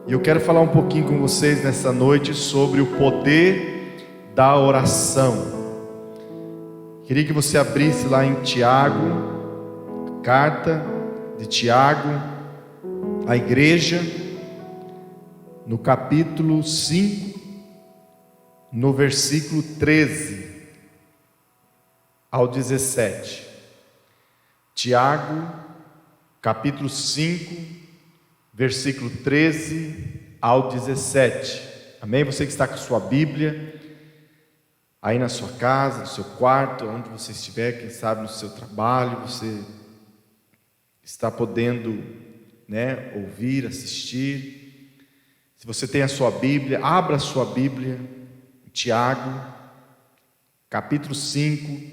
E eu quero falar um pouquinho com vocês nessa noite sobre o poder da oração. Queria que você abrisse lá em Tiago, carta de Tiago à igreja, no capítulo 5, no versículo 13 ao 17. Tiago, capítulo 5, versículo 13 ao 17. Amém? Você que está com sua Bíblia aí na sua casa, no seu quarto, onde você estiver, quem sabe no seu trabalho, você está podendo, ouvir, assistir. Se você tem a sua Bíblia, abra a sua Bíblia, Tiago, capítulo 5,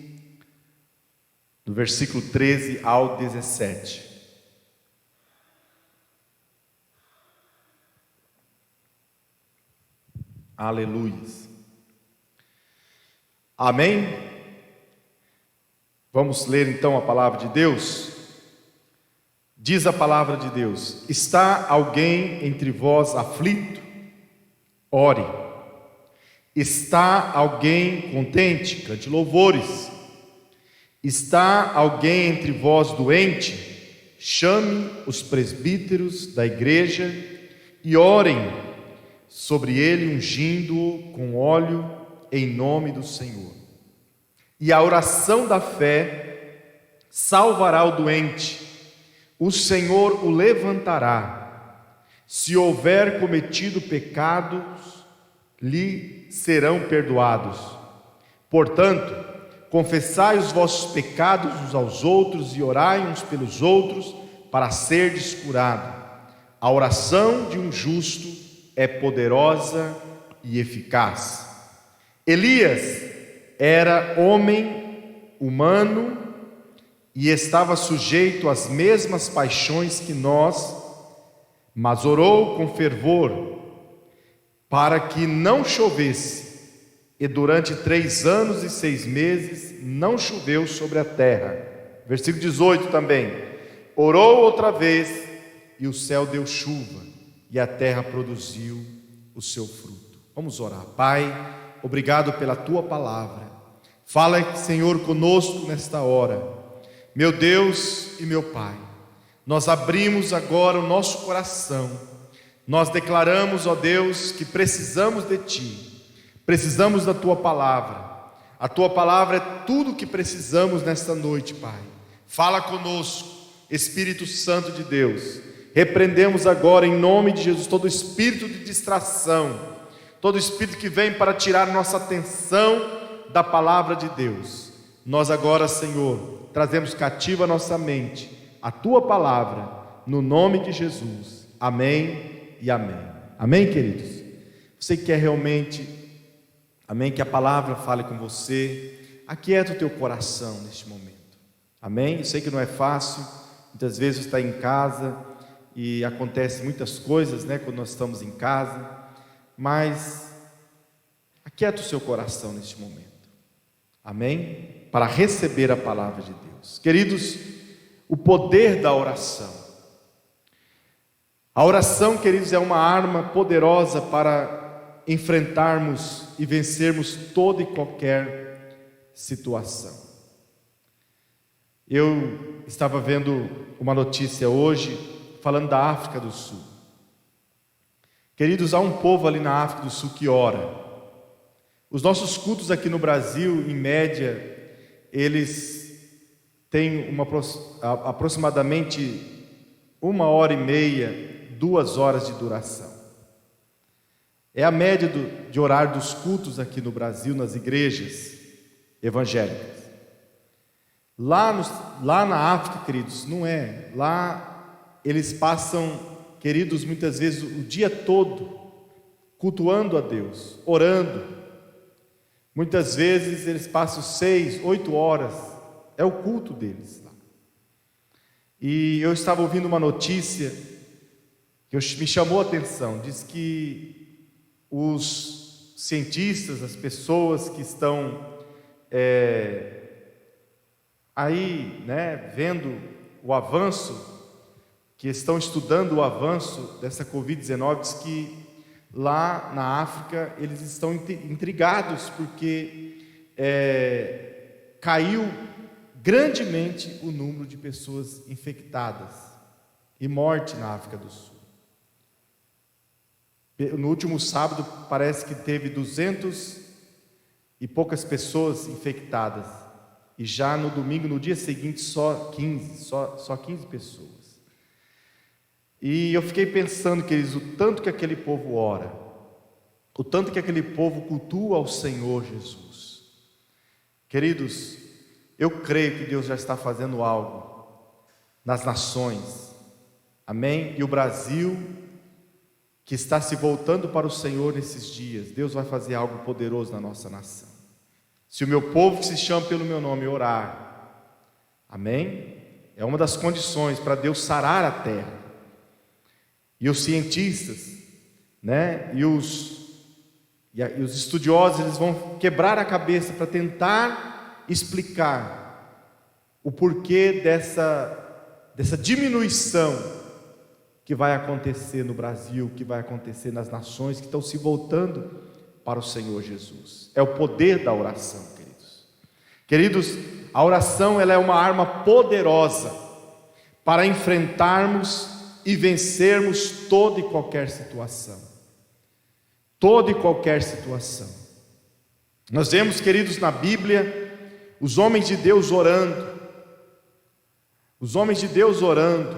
do versículo 13 ao 17. Aleluia. Amém? Vamos ler então a palavra de Deus. Diz a palavra de Deus: está alguém entre vós aflito? Ore. Está alguém contente? Cante louvores. Está alguém entre vós doente? Chame os presbíteros da igreja e orem sobre ele, ungindo-o com óleo em nome do Senhor. E a oração da fé salvará o doente, o Senhor o levantará. Se houver cometido pecados, lhe serão perdoados. Portanto, confessai os vossos pecados uns aos outros e orai uns pelos outros para serdes curados. A oração de um justo é poderosa e eficaz. Elias era homem humano e estava sujeito às mesmas paixões que nós, mas orou com fervor para que não chovesse, e durante 3 anos e 6 meses não choveu sobre a terra. Versículo 18 também: orou outra vez e o céu deu chuva e a terra produziu o seu fruto. Vamos orar. Pai, obrigado pela tua palavra. Fala, Senhor, conosco nesta hora. Meu Deus e meu Pai, nós abrimos agora o nosso coração. Nós declaramos, ó Deus, que precisamos de Ti, precisamos da Tua palavra. A Tua palavra é tudo o que precisamos nesta noite, Pai. Fala conosco, Espírito Santo de Deus. Repreendemos agora em nome de Jesus todo espírito de distração, todo espírito que vem para tirar nossa atenção da palavra de Deus. Nós agora, Senhor, trazemos cativa a nossa mente a Tua palavra, no nome de Jesus. Amém e amém. Amém, queridos? Você quer realmente, amém, que a palavra fale com você? Aquieta o teu coração neste momento. Amém? Eu sei que não é fácil, muitas vezes você está em casa e acontece muitas coisas, quando nós estamos em casa, mas aquieta o seu coração neste momento, amém? Para receber a palavra de Deus. Queridos, o poder da oração. A oração, queridos, é uma arma poderosa para enfrentarmos e vencermos toda e qualquer situação. Eu estava vendo uma notícia hoje falando da África do Sul. Queridos, há um povo ali na África do Sul que ora. Os nossos cultos aqui no Brasil, em média, eles têm aproximadamente 1h30, 2 horas de duração. É a média de horário dos cultos aqui no Brasil, nas igrejas evangélicas. Lá na África, queridos, não é. Lá eles passam, queridos, muitas vezes o dia todo cultuando a Deus, orando. Muitas vezes eles passam 6, 8 horas, é o culto deles lá. E eu estava ouvindo uma notícia que me chamou a atenção. Diz que os cientistas, as pessoas que estão aí, vendo o avanço que estão estudando o avanço dessa Covid-19, diz que lá na África eles estão intrigados porque caiu grandemente o número de pessoas infectadas e morte na África do Sul. No último sábado parece que teve 200 e poucas pessoas infectadas, e já no domingo, no dia seguinte, só 15 pessoas. E eu fiquei pensando, queridos, o tanto que aquele povo ora, o tanto que aquele povo cultua ao Senhor Jesus. Queridos, eu creio que Deus já está fazendo algo nas nações, amém? E o Brasil, que está se voltando para o Senhor nesses dias, Deus vai fazer algo poderoso na nossa nação. Se o meu povo, que se chama pelo meu nome, orar, amém? É uma das condições para Deus sarar a terra. E os cientistas, né? E os estudiosos, eles vão quebrar a cabeça para tentar explicar o porquê dessa diminuição que vai acontecer no Brasil, que vai acontecer nas nações que estão se voltando para o Senhor Jesus. É o poder da oração, queridos. Queridos, a oração, ela é uma arma poderosa para enfrentarmos e vencermos toda e qualquer situação. Toda e qualquer situação. Nós vemos, queridos, na Bíblia, os homens de Deus orando. Os homens de Deus orando,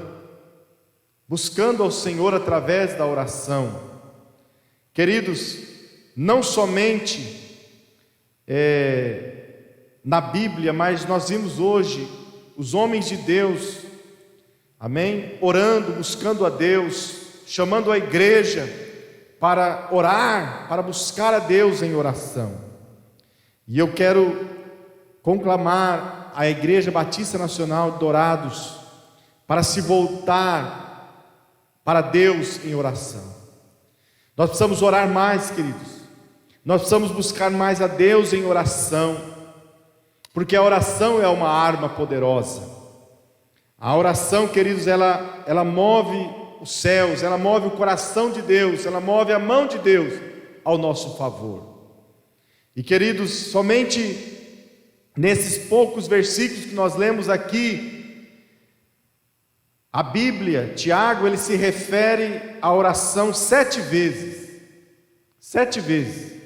buscando ao Senhor através da oração. Queridos, não somente na Bíblia, mas nós vimos hoje os homens de Deus, amém? Orando, buscando a Deus, chamando a igreja para orar, para buscar a Deus em oração. E eu quero conclamar a Igreja Batista Nacional de Dourados para se voltar para Deus em oração. Nós precisamos orar mais, queridos. Nós precisamos buscar mais a Deus em oração, porque a oração é uma arma poderosa. A oração, queridos, ela move os céus, ela move o coração de Deus, ela move a mão de Deus ao nosso favor. E, queridos, somente nesses poucos versículos que nós lemos aqui, a Bíblia, Tiago, ele se refere à oração 7 vezes. 7 vezes.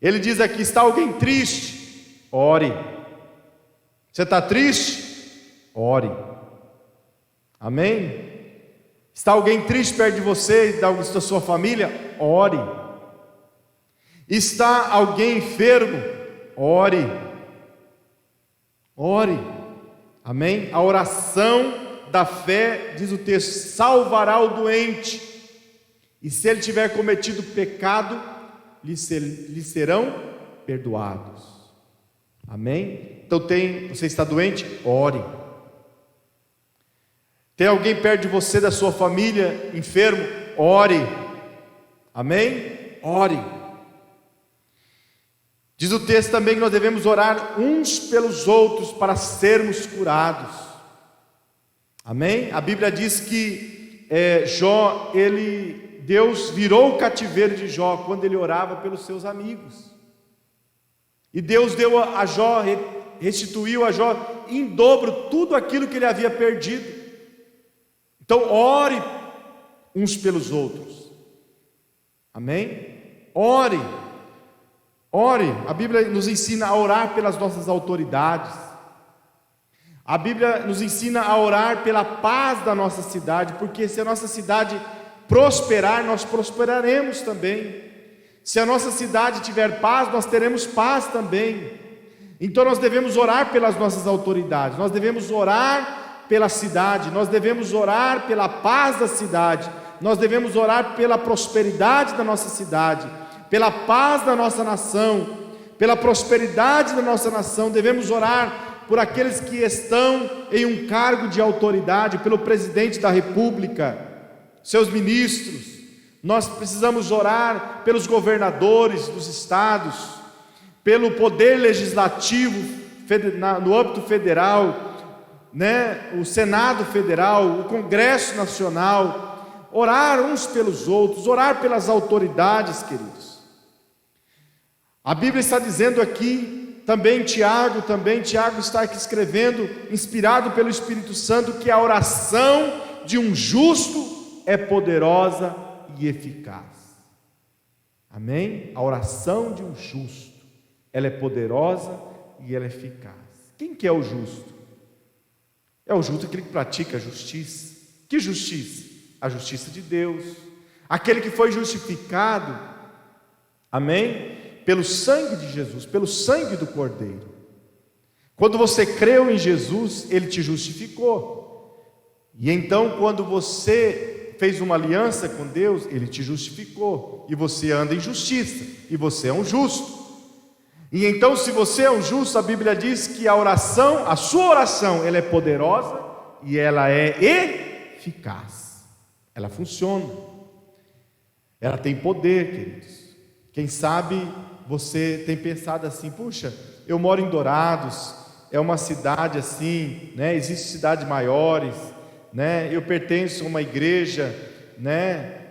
Ele diz aqui: está alguém triste? Ore. Você está triste? Ore. Amém? Está alguém triste perto de você, da sua família? Ore. Está alguém enfermo? Ore. Ore. Amém? A oração da fé, diz o texto, salvará o doente, e se ele tiver cometido pecado, lhe serão perdoados. Amém? Então você está doente? Ore. Tem alguém perto de você, da sua família, enfermo? Ore. Amém? Ore. Diz o texto também que nós devemos orar uns pelos outros para sermos curados. Amém? A Bíblia diz que Deus virou o cativeiro de Jó quando ele orava pelos seus amigos. E Deus deu a Jó, restituiu a Jó em dobro tudo aquilo que ele havia perdido. Então ore uns pelos outros. Amém? Ore. Ore. A Bíblia nos ensina a orar pelas nossas autoridades. A Bíblia nos ensina a orar pela paz da nossa cidade, porque se a nossa cidade prosperar, nós prosperaremos também. Se a nossa cidade tiver paz, nós teremos paz também. Então nós devemos orar pelas nossas autoridades, nós devemos orar pela cidade, nós devemos orar pela paz da cidade, nós devemos orar pela prosperidade da nossa cidade, pela paz da nossa nação, pela prosperidade da nossa nação. Devemos orar por aqueles que estão em um cargo de autoridade, pelo presidente da República, seus ministros. Nós precisamos orar pelos governadores dos estados, pelo poder legislativo no âmbito federal, né, o Senado Federal, o Congresso Nacional, orar uns pelos outros, orar pelas autoridades, queridos. A Bíblia está dizendo aqui, também Tiago está aqui escrevendo, inspirado pelo Espírito Santo, que a oração de um justo é poderosa e eficaz. Amém? A oração de um justo, ela é poderosa e ela é eficaz. Quem que é o justo? É o justo aquele que pratica a justiça. Que justiça? A justiça de Deus. Aquele que foi justificado, amém? Pelo sangue de Jesus, pelo sangue do Cordeiro. Quando você creu em Jesus, Ele te justificou. E então, quando você fez uma aliança com Deus, Ele te justificou. E você anda em justiça. E você é um justo. E então, se você é um justo, a Bíblia diz que a oração, a sua oração, ela é poderosa e ela é eficaz. Ela funciona. Ela tem poder, queridos. Quem sabe você tem pensado assim: puxa, eu moro em Dourados, é uma cidade assim, né? Existem cidades maiores, né? Eu pertenço a uma igreja, né?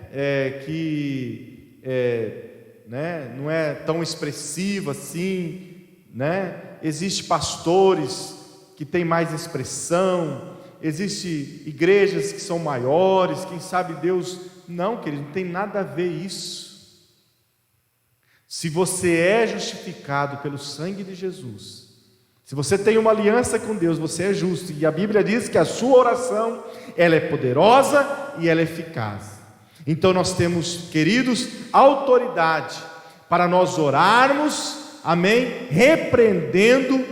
Né, não é tão expressiva assim, né? Existem pastores que têm mais expressão, existem igrejas que são maiores, quem sabe Deus... Não, querido, não tem nada a ver isso. Se você é justificado pelo sangue de Jesus, se você tem uma aliança com Deus, você é justo, e a Bíblia diz que a sua oração, ela é poderosa e ela é eficaz. Então nós temos, queridos, autoridade para nós orarmos, amém, repreendendo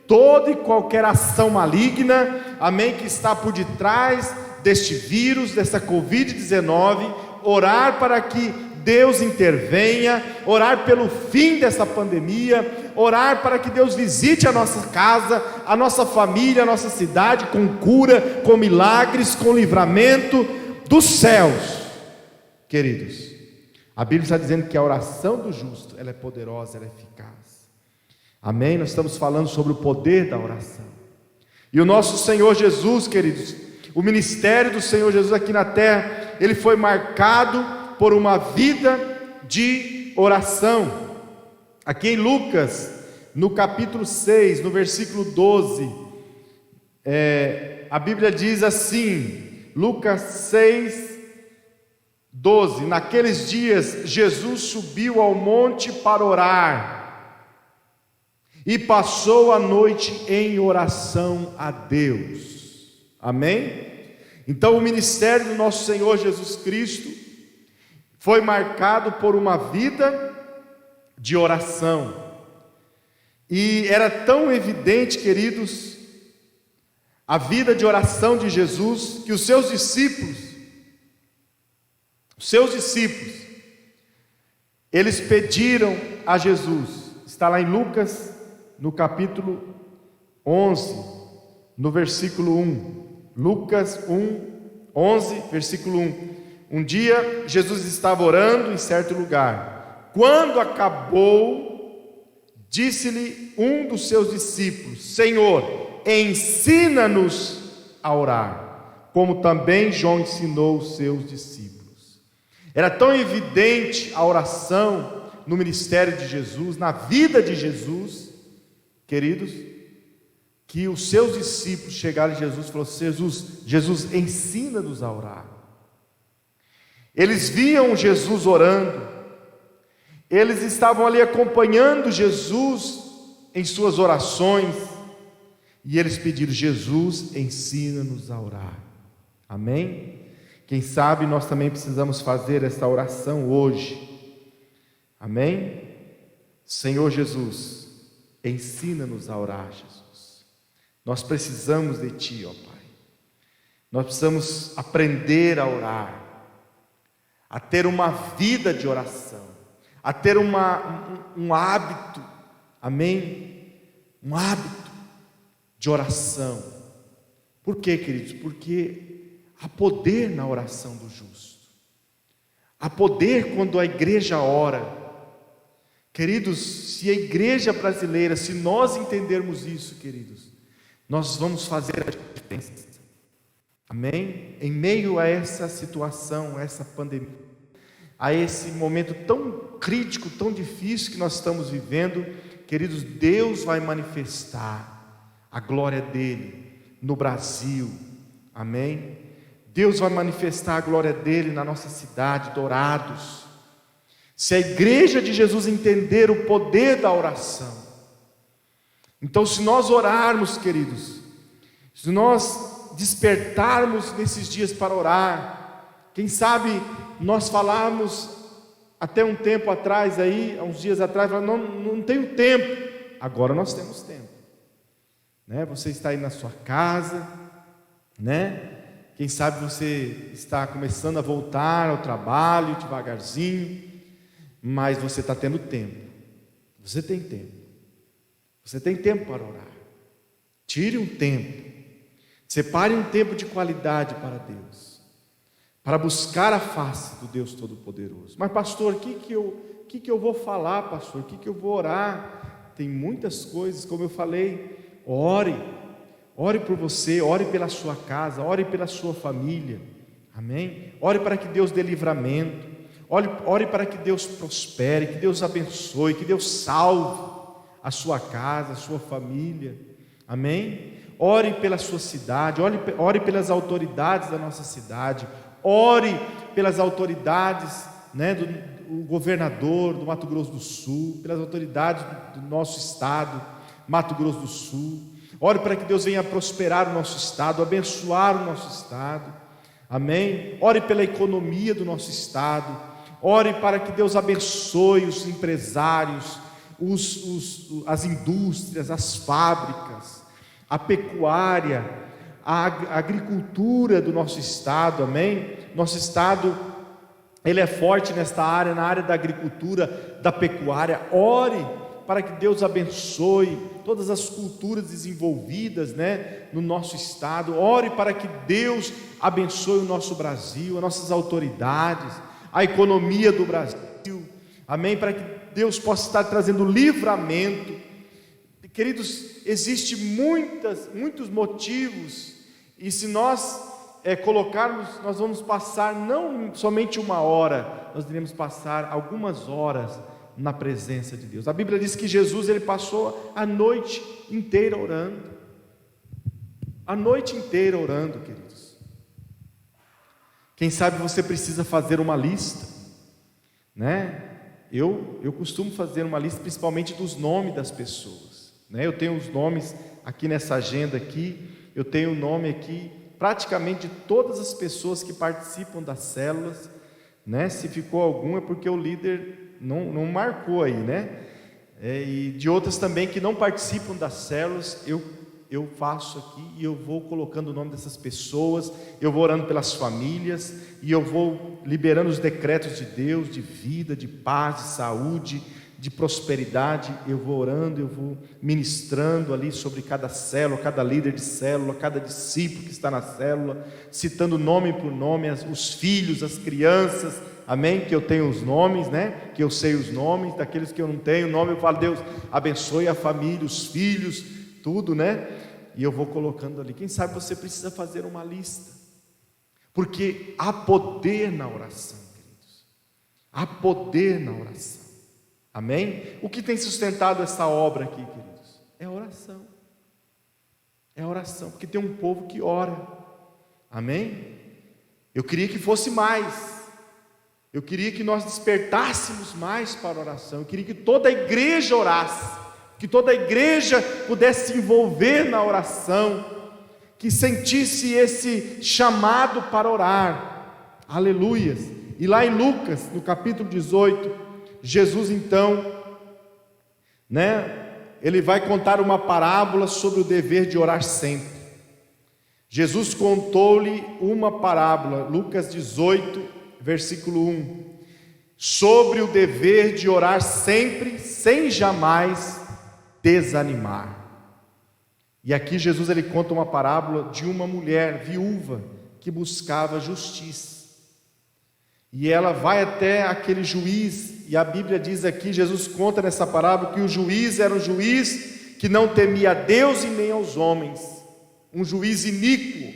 toda e qualquer ação maligna, amém, que está por detrás deste vírus, dessa Covid-19, orar para que Deus intervenha, orar pelo fim dessa pandemia, orar para que Deus visite a nossa casa, a nossa família, a nossa cidade, com cura, com milagres, com livramento dos céus. Queridos, a Bíblia está dizendo que a oração do justo, ela é poderosa, ela é eficaz. Amém? Nós estamos falando sobre o poder da oração. E o nosso Senhor Jesus, queridos, o ministério do Senhor Jesus aqui na terra, ele foi marcado por uma vida de oração. Aqui em Lucas, no capítulo 6, no versículo 12, a Bíblia diz assim, Lucas 6, 12: naqueles dias Jesus subiu ao monte para orar e passou a noite em oração a Deus. Amém? Então o ministério do nosso Senhor Jesus Cristo foi marcado por uma vida de oração. E era tão evidente, queridos, a vida de oração de Jesus, que os seus discípulos, eles pediram a Jesus. Está lá em Lucas, no capítulo 11, no versículo 1. Lucas 11, versículo 1. Um dia Jesus estava orando em certo lugar. Quando acabou, disse-lhe um dos seus discípulos: Senhor, ensina-nos a orar, como também João ensinou os seus discípulos. Era tão evidente a oração no ministério de Jesus, na vida de Jesus, queridos, que os seus discípulos chegaram a Jesus e falaram: Jesus, ensina-nos a orar. Eles viam Jesus orando, eles estavam ali acompanhando Jesus em suas orações, e eles pediram: Jesus, ensina-nos a orar. Amém? Quem sabe nós também precisamos fazer essa oração hoje. Amém? Senhor Jesus, ensina-nos a orar, Jesus. Nós precisamos de Ti, ó Pai. Nós precisamos aprender a orar, a ter uma vida de oração, a ter um hábito, amém? Um hábito de oração. Por quê, queridos? Porque há poder na oração do justo, há poder quando a igreja ora. Queridos, se a igreja brasileira, se nós entendermos isso, queridos, nós vamos fazer a diferença. Amém? Em meio a essa situação, a essa pandemia, a esse momento tão crítico, tão difícil que nós estamos vivendo, queridos, Deus vai manifestar a glória dele no Brasil. Amém? Deus vai manifestar a glória dele na nossa cidade, Dourados. Se a igreja de Jesus entender o poder da oração, então se nós orarmos, queridos, se nós despertarmos nesses dias para orar, quem sabe nós falamos até um tempo atrás aí, há uns dias atrás, não tenho tempo. Agora nós temos tempo, né? Você está aí na sua casa, né? Quem sabe você está começando a voltar ao trabalho devagarzinho, mas você está tendo tempo. Você tem tempo. Você tem tempo para orar. Tire um tempo. Separe um tempo de qualidade para Deus, para buscar a face do Deus Todo-Poderoso. Mas pastor, o que eu vou falar, pastor? O que eu vou orar? Tem muitas coisas, como eu falei. Ore por você, ore pela sua casa, ore pela sua família, amém? Ore para que Deus dê livramento, ore para que Deus prospere, que Deus abençoe, que Deus salve a sua casa, a sua família, amém? Ore pela sua cidade, ore pelas autoridades da nossa cidade, ore pelas autoridades, né, do governador do Mato Grosso do Sul, pelas autoridades do nosso estado, Mato Grosso do Sul. Ore para que Deus venha prosperar o nosso estado, abençoar o nosso estado, amém? Ore pela economia do nosso estado, ore para que Deus abençoe os empresários, as indústrias, as fábricas, a pecuária, a agricultura do nosso estado, amém? Nosso estado, ele é forte nesta área, na área da agricultura, da pecuária. Ore para que Deus abençoe todas as culturas desenvolvidas, né, no nosso estado. Ore para que Deus abençoe o nosso Brasil, as nossas autoridades, a economia do Brasil, amém? Para que Deus possa estar trazendo livramento. Queridos, existem muitos motivos, e se nós colocarmos, nós vamos passar não somente uma hora, nós iremos passar algumas horas na presença de Deus. A Bíblia diz que Jesus, ele passou a noite inteira orando. A noite inteira orando, queridos. Quem sabe você precisa fazer uma lista, né? Eu costumo fazer uma lista, principalmente dos nomes das pessoas, né? Eu tenho os nomes aqui nessa agenda aqui, eu tenho o nome aqui praticamente de todas as pessoas que participam das células, né? Se ficou algum é porque o líder não marcou aí, né? E de outras também que não participam das células, eu faço aqui e eu vou colocando o nome dessas pessoas, eu vou orando pelas famílias e eu vou liberando os decretos de Deus, de vida, de paz, de saúde, de prosperidade. Eu vou orando, eu vou ministrando ali sobre cada célula, cada líder de célula, cada discípulo que está na célula, citando nome por nome, os filhos, as crianças, amém? Que eu tenho os nomes, né? Que eu sei os nomes, daqueles que eu não tenho nome, eu falo, Deus abençoe a família, os filhos, tudo, né? E eu vou colocando ali. Quem sabe você precisa fazer uma lista, porque há poder na oração, queridos. Há poder na oração, amém? O que tem sustentado essa obra aqui, queridos? É a oração. É a oração, porque tem um povo que ora, amém? Eu queria que fosse mais. Eu queria que nós despertássemos mais para a oração. Eu queria que toda a igreja orasse, que toda a igreja pudesse se envolver na oração, que sentisse esse chamado para orar. Aleluias. E lá em Lucas, no capítulo 18, Jesus então, né, ele vai contar uma parábola sobre o dever de orar sempre. Jesus contou-lhe uma parábola, Lucas 18, versículo 1, sobre o dever de orar sempre, sem jamais desanimar. E aqui Jesus, ele conta uma parábola de uma mulher viúva que buscava justiça, e ela vai até aquele juiz, e a Bíblia diz aqui, Jesus conta nessa parábola que o juiz era um juiz que não temia a Deus e nem aos homens. um juiz iníquo,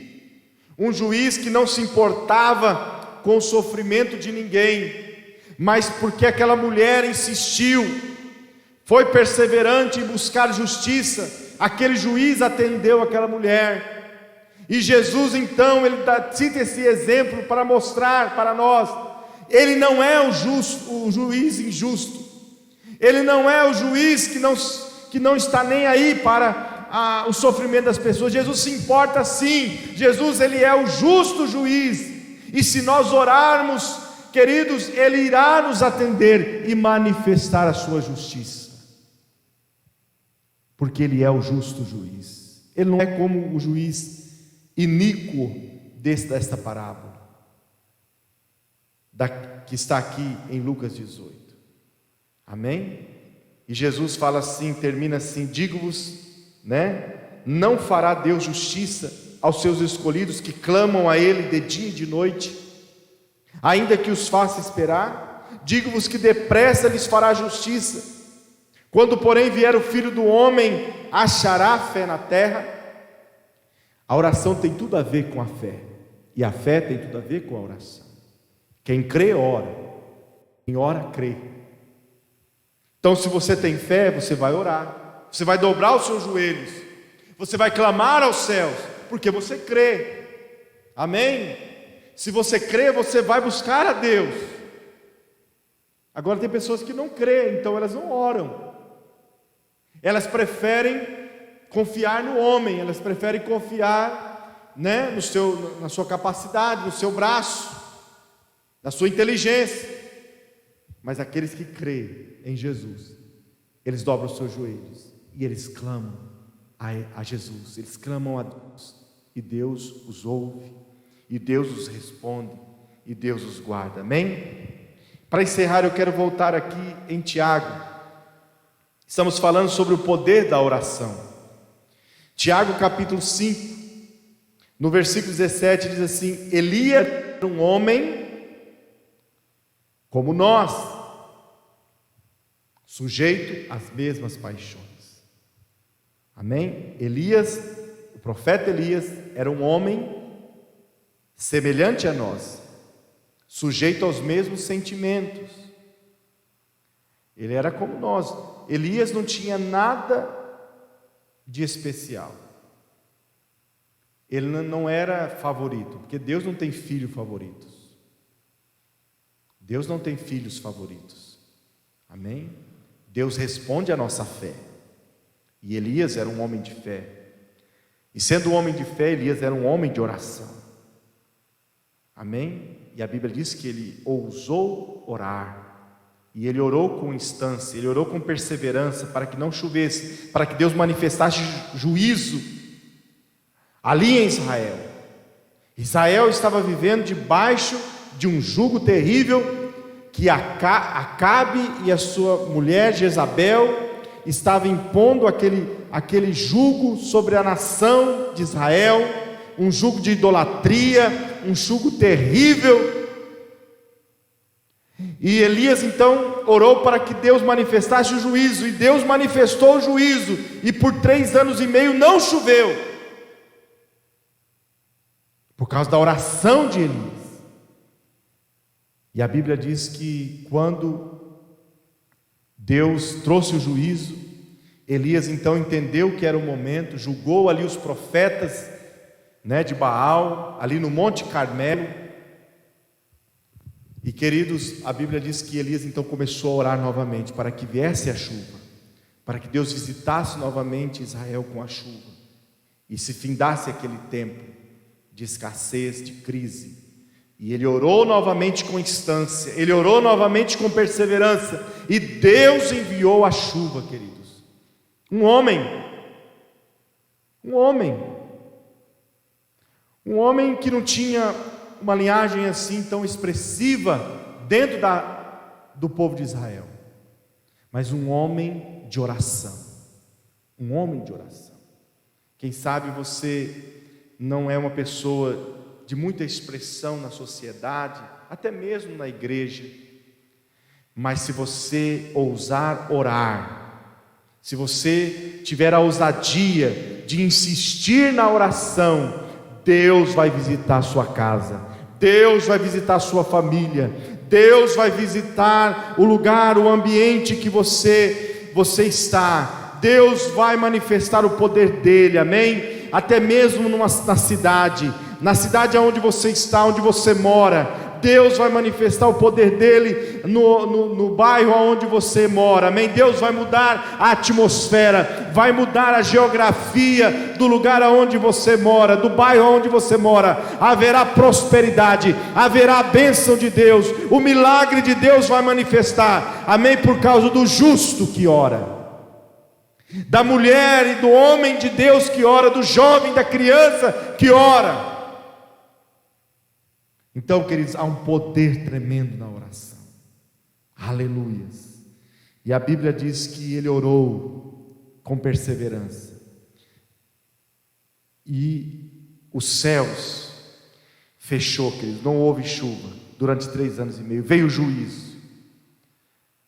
um juiz que não se importava com o sofrimento de ninguém, mas porque aquela mulher insistiu, foi perseverante em buscar justiça, aquele juiz atendeu aquela mulher. E Jesus então, ele cita esse exemplo para mostrar para nós, ele não é o juiz injusto, ele não é o juiz que não está nem aí para o sofrimento das pessoas. Jesus se importa sim, Jesus ele é o justo juiz, e se nós orarmos, queridos, ele irá nos atender e manifestar a sua justiça, porque ele é o justo juiz. Ele não é como o juiz iníquo desta parábola, que está aqui em Lucas 18, amém? E Jesus fala assim, termina assim: digo-vos, não fará Deus justiça aos seus escolhidos que clamam a Ele de dia e de noite, ainda que os faça esperar? Digo-vos que depressa lhes fará justiça. Quando porém vier o Filho do Homem, achará fé na terra? A oração tem tudo a ver com a fé, e a fé tem tudo a ver com a oração. Quem crê, ora. Quem ora, crê. Então, se você tem fé, você vai orar, você vai dobrar os seus joelhos, você vai clamar aos céus, porque você crê, amém? Se você crê, você vai buscar a Deus. Agora tem pessoas que não creem, então elas não oram, elas preferem confiar no homem, elas preferem confiar, na sua capacidade, no seu braço, na sua inteligência. Mas aqueles que creem em Jesus, eles dobram os seus joelhos e eles clamam a Jesus, eles clamam a Deus, e Deus os ouve, e Deus os responde, e Deus os guarda, amém? Para encerrar, eu quero voltar aqui em Tiago. Estamos falando sobre o poder da oração. Tiago capítulo 5, no versículo 17 diz assim: Elias era um homem como nós, sujeito às mesmas paixões. Amém? Elias, o profeta Elias, era um homem semelhante a nós, sujeito aos mesmos sentimentos. Ele era como nós. Elias não tinha nada de especial. Ele não era favorito, porque Deus não tem filhos favoritos. Deus não tem filhos favoritos, amém? Deus responde à nossa fé, e Elias era um homem de fé, e sendo um homem de fé, Elias era um homem de oração, amém? E a Bíblia diz que ele ousou orar, e ele orou com instância, ele orou com perseverança, para que não chovesse, para que Deus manifestasse juízo ali em Israel. Israel estava vivendo debaixo de um jugo terrível, que Acabe e a sua mulher Jezabel estavam impondo aquele jugo sobre a nação de Israel, um jugo de idolatria, um jugo terrível. E Elias então orou para que Deus manifestasse o juízo, e Deus manifestou o juízo, e por 3 anos e meio não choveu, por causa da oração de Elias. E a Bíblia diz que quando Deus trouxe o juízo, Elias então entendeu que era o momento, julgou ali os profetas, de Baal, ali no Monte Carmelo. E queridos, a Bíblia diz que Elias então começou a orar novamente para que viesse a chuva, para que Deus visitasse novamente Israel com a chuva, e se findasse aquele tempo de escassez, de crise. E ele orou novamente com instância, ele orou novamente com perseverança, e Deus enviou a chuva, queridos. Um homem que não tinha uma linhagem assim tão expressiva dentro do povo de Israel, mas um homem de oração, Quem sabe você não é uma pessoa de muita expressão na sociedade, até mesmo na igreja, mas se você ousar orar, se você tiver a ousadia de insistir na oração, Deus vai visitar a sua casa, Deus vai visitar a sua família, Deus vai visitar o lugar, o ambiente que você está. Deus vai manifestar o poder dele, amém? Até mesmo na cidade onde você está, onde você mora, Deus vai manifestar o poder dele no bairro onde você mora, amém? Deus vai mudar a atmosfera, vai mudar a geografia do lugar onde você mora, do bairro onde você mora. Haverá prosperidade, haverá a bênção de Deus, o milagre de Deus vai manifestar, amém? Por causa do justo que ora, da mulher e do homem de Deus que ora, do jovem, da criança que ora. Então, queridos, há um poder tremendo na oração, aleluias. E a Bíblia diz que ele orou com perseverança, e os céus fechou, queridos, não houve chuva durante 3 anos e meio, veio o juízo.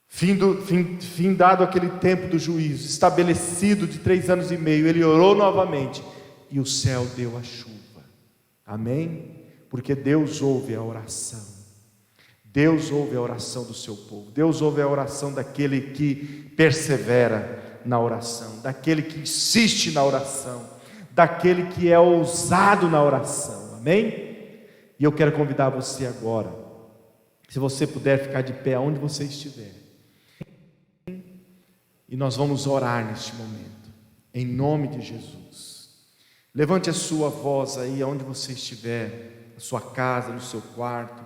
Findado aquele tempo do juízo, estabelecido de 3 anos e meio, ele orou novamente, e o céu deu a chuva, amém? Porque Deus ouve a oração, Deus ouve a oração do seu povo, Deus ouve a oração daquele que persevera na oração, daquele que insiste na oração, daquele que é ousado na oração, amém? E eu quero convidar você agora, se você puder ficar de pé onde você estiver, e nós vamos orar neste momento, em nome de Jesus. Levante a sua voz aí onde você estiver, na sua casa, no seu quarto,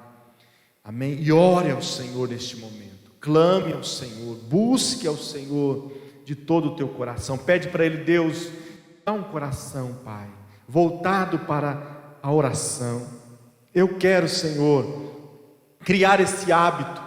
amém? E ore ao Senhor neste momento, clame ao Senhor, busque ao Senhor de todo o teu coração, pede para Ele: Deus, dá um coração, Pai, voltado para a oração. Eu quero, Senhor, criar esse hábito,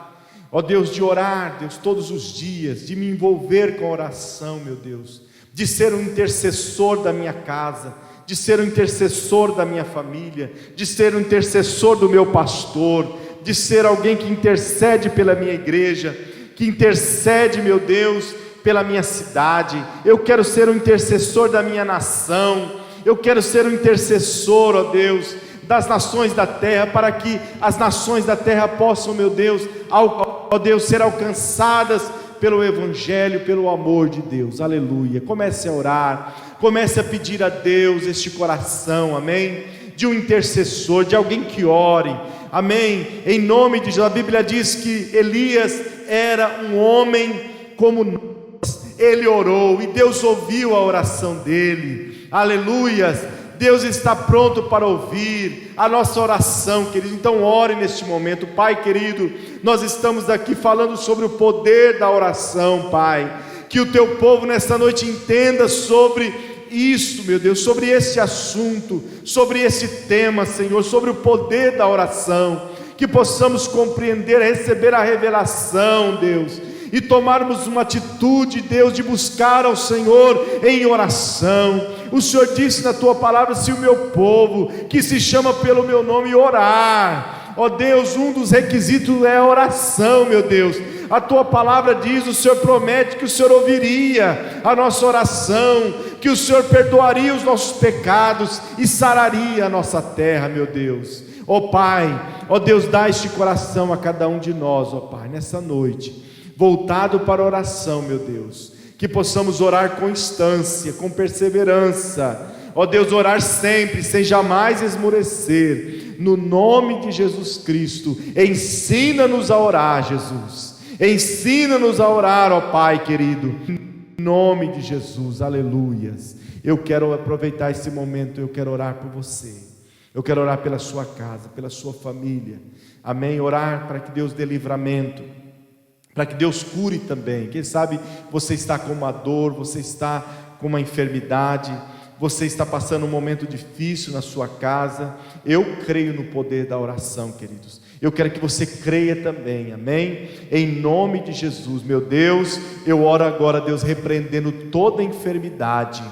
ó Deus, de orar, Deus, todos os dias, de me envolver com a oração, meu Deus, de ser um intercessor da minha casa, de ser um intercessor da minha família, de ser um intercessor do meu pastor, de ser alguém que intercede pela minha igreja, que intercede, meu Deus, pela minha cidade. Eu quero ser um intercessor da minha nação, eu quero ser um intercessor, ó Deus, das nações da terra, para que as nações da terra possam, meu Deus, ó Deus, ser alcançadas pelo Evangelho, pelo amor de Deus, aleluia. Comece a orar, comece a pedir a Deus este coração, amém? De um intercessor, de alguém que ore, amém? Em nome de Jesus. A Bíblia diz que Elias era um homem como nós, ele orou e Deus ouviu a oração dele, aleluias. Deus está pronto para ouvir a nossa oração, querido. Então ore neste momento. Pai querido, nós estamos aqui falando sobre o poder da oração, Pai. Que o teu povo nesta noite entenda sobre isso, meu Deus, sobre esse assunto, sobre esse tema, Senhor, sobre o poder da oração. Que possamos compreender, receber a revelação, Deus, e tomarmos uma atitude, Deus, de buscar ao Senhor em oração. O Senhor disse na tua palavra: se o meu povo, que se chama pelo meu nome, orar, ó Deus, um dos requisitos é a oração, meu Deus. A tua palavra diz, o Senhor promete que o Senhor ouviria a nossa oração, que o Senhor perdoaria os nossos pecados e sararia a nossa terra, meu Deus. Ó Pai, ó Deus, dá este coração a cada um de nós, ó Pai, nessa noite, voltado para a oração, meu Deus, que possamos orar com instância, com perseverança, ó Deus, orar sempre, sem jamais esmorecer, no nome de Jesus Cristo. Ensina-nos a orar, Jesus, ensina-nos a orar, ó Pai querido, em nome de Jesus, aleluias. Eu quero aproveitar esse momento, eu quero orar por você, eu quero orar pela sua casa, pela sua família, amém? Orar para que Deus dê livramento, para que Deus cure também. Quem sabe você está com uma dor, você está com uma enfermidade, você está passando um momento difícil na sua casa. Eu creio no poder da oração, queridos. Eu quero que você creia também, amém? Em nome de Jesus, meu Deus, eu oro agora, Deus, repreendendo toda enfermidade.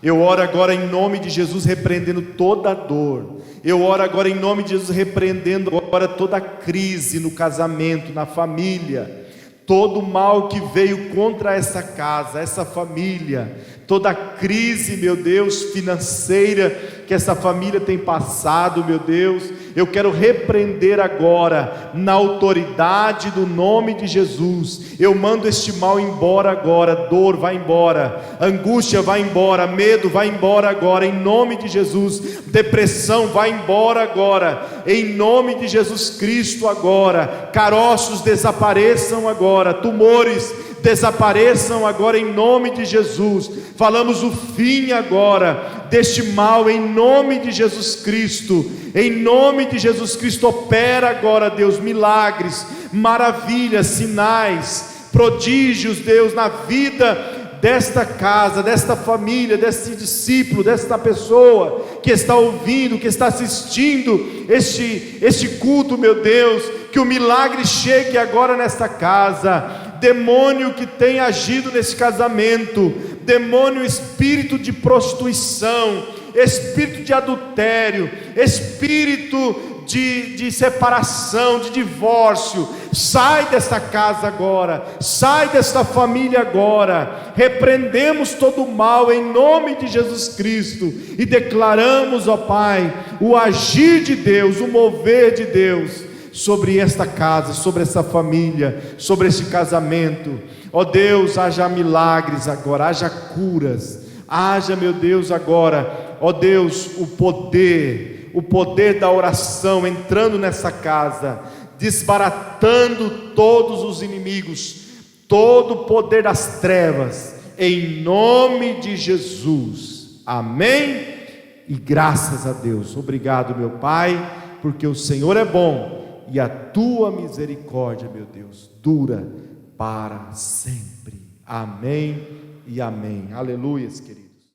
Eu oro agora em nome de Jesus, repreendendo toda dor. Eu oro agora em nome de Jesus, repreendendo agora toda crise no casamento, na família. todo mal que veio contra essa casa, essa família, toda a crise, meu Deus, financeira que essa família tem passado, meu Deus, eu quero repreender agora, na autoridade do nome de Jesus. Eu mando este mal embora agora. Dor vai embora, angústia vai embora, medo vai embora agora, em nome de Jesus. Depressão vai embora agora, em nome de Jesus Cristo agora. Caroços desapareçam agora, tumores desapareçam agora, em nome de Jesus. Falamos o fim agora deste mal, em nome de Jesus Cristo. Em nome de Jesus Cristo, opera agora, Deus, milagres, maravilhas, sinais, prodígios, Deus, na vida desta casa, desta família, deste discípulo, desta pessoa que está ouvindo, que está assistindo este culto, meu Deus. Que o milagre chegue agora nesta casa. Demônio que tem agido nesse casamento, demônio, espírito de prostituição, espírito de adultério, espírito de separação, de divórcio, sai desta casa agora, sai desta família agora. Repreendemos todo o mal em nome de Jesus Cristo e declaramos, ó Pai, o agir de Deus, o mover de Deus sobre esta casa, sobre essa família, sobre este casamento. Ó Deus, haja milagres agora, haja curas, haja, meu Deus, agora, ó Deus, o poder da oração entrando nessa casa, desbaratando todos os inimigos, todo o poder das trevas, em nome de Jesus. Amém? E graças a Deus. Obrigado, meu Pai, porque o Senhor é bom e a tua misericórdia, meu Deus, dura para sempre. Amém e amém. Aleluias, querido.